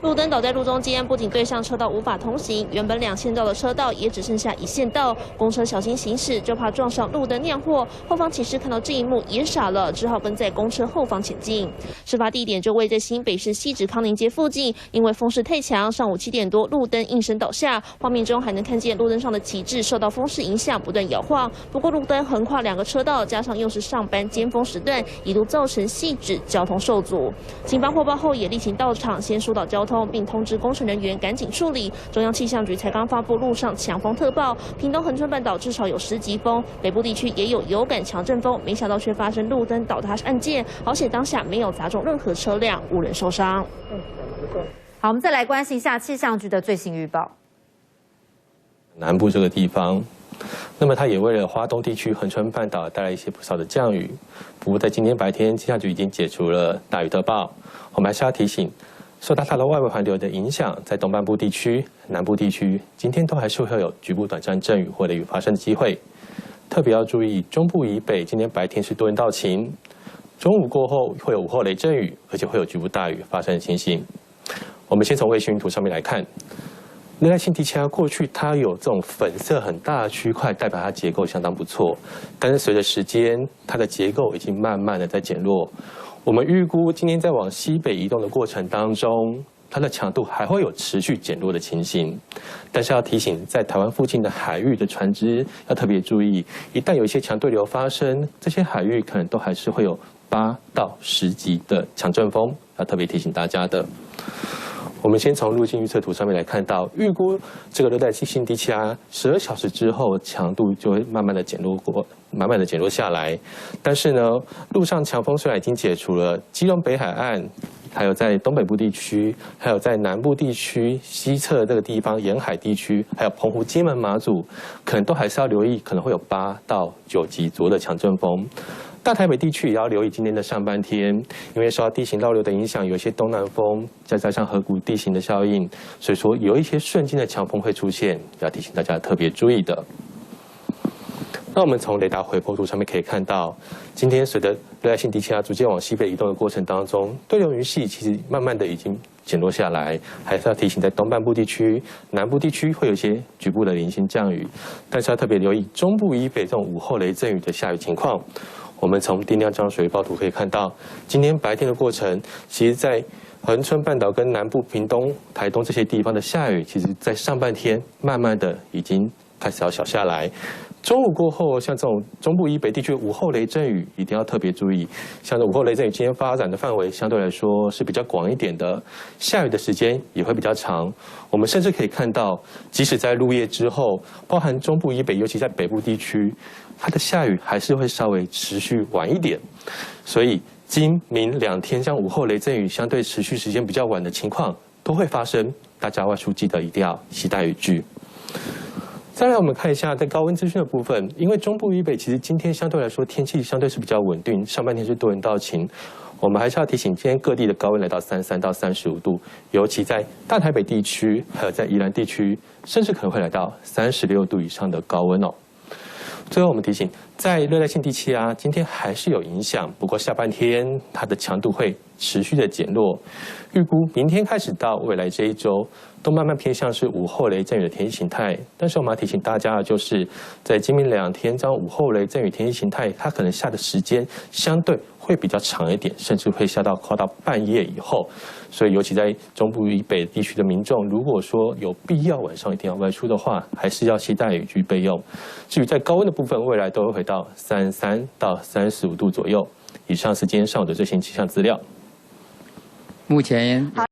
路灯倒在路中间，不仅对向车道无法通行，原本2线道的车道也只剩下1线道。公车小心行驶，就怕撞上路灯酿祸。后方骑士看到这一幕也傻了，只好跟在公车后方前进。事发地点就位在新北市汐止康宁街附近，因为风势太强，上午7点多路灯应声倒下。画面中还能看见路灯上的旗帜受到风势影响，不断摇晃。不过路灯横跨2个车道，加上又是上班尖峰时段，一度造成汐止交通受阻。警方获报后也立即到场，先疏导交通。并通知工程人员赶紧处理。中央气象局才刚发布路上强风特报，屏东恒春半岛至少有10级风，北部地区也有有感强阵风，没想到却发生路灯倒塌案件，好险当下没有砸中任何车辆，无人受伤。好，我们再来关心一下气象局的最新预报。南部这个地方，那么它也为了花东地区恒春半岛带来一些不少的降雨。不过在今天白天，气象局已经解除了大雨特报。我们还是要提醒。受到它的外围环流的影响，在东半部地区、南部地区，今天都还是会有局部短暂阵雨或雷雨发生的机会。特别要注意，中部以北今天白天是多云到晴，中午过后会有午后雷阵雨，而且会有局部大雨发生的情形。我们先从卫星云图上面来看，热带性低气压过去它有这种粉色很大的区块，代表它结构相当不错，但是随着时间，它的结构已经慢慢的在减弱。我们预估今天在往西北移动的过程当中，它的强度还会有持续减弱的情形。但是要提醒，在台湾附近的海域的船只要特别注意，一旦有一些强对流发生，这些海域可能都还是会有8到10级的强阵风，要特别提醒大家的。我们先从路径预测图上面来看到，预估这个热带性低气压12小时之后，强度就会慢慢的减弱下来。但是呢，陆上强风虽然已经解除了，基隆北海岸，还有在东北部地区，还有在南部地区西侧这个地方沿海地区，还有澎湖、金门、马祖，可能都还是要留意，可能会有8到9级左右的强阵风。大台北地区也要留意今天的上半天，因为受到地形绕流的影响，有一些东南风，再加上河谷地形的效应，所以说有一些瞬间的强风会出现，要提醒大家特别注意的。那我们从雷达回波图上面可以看到，今天随着热带性低气压逐渐往西北移动的过程当中，对流云系其实慢慢的已经减弱下来，还是要提醒在东半部地区、南部地区会有一些局部的零星降雨，但是要特别留意中部以北这种午后雷阵雨的下雨情况。我们从定量降水预报图可以看到，今天白天的过程，其实在恒春半岛跟南部屏东、台东这些地方的下雨，其实在上半天慢慢的已经开始要小下来。中午过后，像这种中部以北地区午后雷阵雨，一定要特别注意。像这午后雷阵雨今天发展的范围相对来说是比较广一点的，下雨的时间也会比较长。我们甚至可以看到，即使在入夜之后，包含中部以北，尤其在北部地区，它的下雨还是会稍微持续晚一点。所以今明2天像午后雷阵雨相对持续时间比较晚的情况都会发生，大家外出记得一定要携带雨具。再来，我们看一下在高温资讯的部分，因为中部以北其实今天相对来说天气相对是比较稳定，上半天是多云到晴。我们还是要提醒，今天各地的高温来到33到35度，尤其在大台北地区，还有在宜兰地区，甚至可能会来到36度以上的高温哦。最后，我们提醒，在热带性低气压今天还是有影响，不过下半天它的强度会持续的减弱。预估明天开始到未来这一周，都慢慢偏向是午后雷阵雨的天气形态。但是我们要提醒大家的就是，在今明2天，这样午后雷阵雨天气形态，它可能下的时间相对会比较长一点，甚至会下到快到半夜以后。所以，尤其在中部以北地区的民众，如果说有必要晚上一定要外出的话，还是要携带雨具备用。至于在高温的部分，未来都会回到33到35度左右。以上是今天上午的最新气象资料。目前。